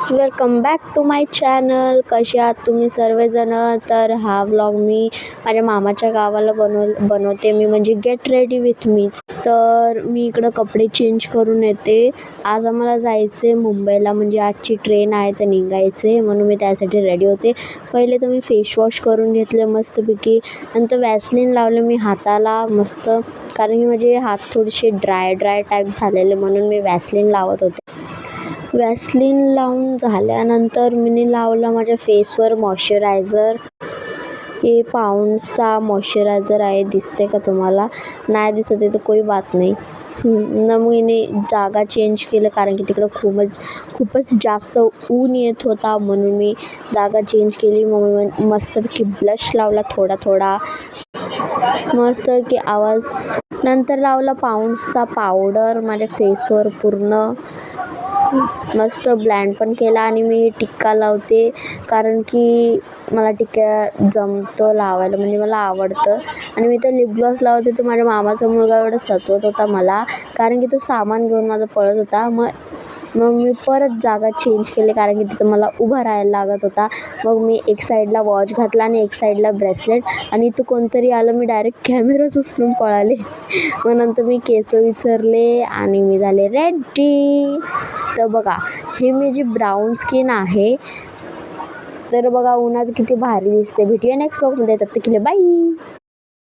Welcome back to my channel. कसे आहात तुम्ही सर्वजण? तर हा व्लॉग मी माझ्या मामाच्या गावाला बनवते मी, म्हणजे गेट रेडी विथ मी. तर मी इकडं कपडे चेंज करून येते. आज आम्हाला जायचे मुंबईला, म्हणजे आजची ट्रेन आहे तर निघायचे, म्हणून मी त्यासाठी रेडी होते. पहिले तर मी फेस वॉश करून घेतले मस्तपैकी, नंतर वॅसलीन लावले मी हाताला मस्त, कारण की माझे हात थोडेसे ड्राय टाईप झालेले, म्हणून मी वॅसलीन लावत होते. वॅसलीन लावून झाल्यानंतर मी लावला माझ्या फेसवर मॉइश्चरायझर. हे पाऊंड्सचा मॉइश्चरायझर आहे, दिसते का तुम्हाला? नाही दिसत आहे तर कोई बात नाही. मग मी जागा चेंज केलं, कारण की तिकडं खूपच जास्त ऊन येत होता, म्हणून मी जागा चेंज केली. मग मस्तपैकी ब्लश लावला थोडा मस्त की आवाज. नंतर लावला पाऊंड्सचा पावडर माझ्या फेसवर पूर्ण मस्त ब्लँड पण केला. आणि मी टिक्का लावते, कारण की मला टिक्का जमतं लावायला, म्हणजे मला आवडतं. आणि मी तर लिप ग्लॉस लावते, तर माझ्या मामाचा मुलगा एवढं सतवत होता मला, कारण की तो सामान घेऊन माझा पळत होता. मग मी परत जागा चेंज केली, कारण की तिथं मला उभं राहायला लागत होता. मग मी एक साईडला वॉच घातला आणि एक साईडला ब्रेसलेट, आणि इथं कोणतरी आलं, मी डायरेक्ट कॅमेराच उचलून पळाले. मग नंतर मी केस विचारले आणि मी झाले रेडी. तर बघा, हे माझी ब्राऊन स्किन आहे. तर बघा उन्हात किती भारी दिसते. भेटूया नेक्स्ट व्लॉगमध्ये. तब तक के लिए बाय.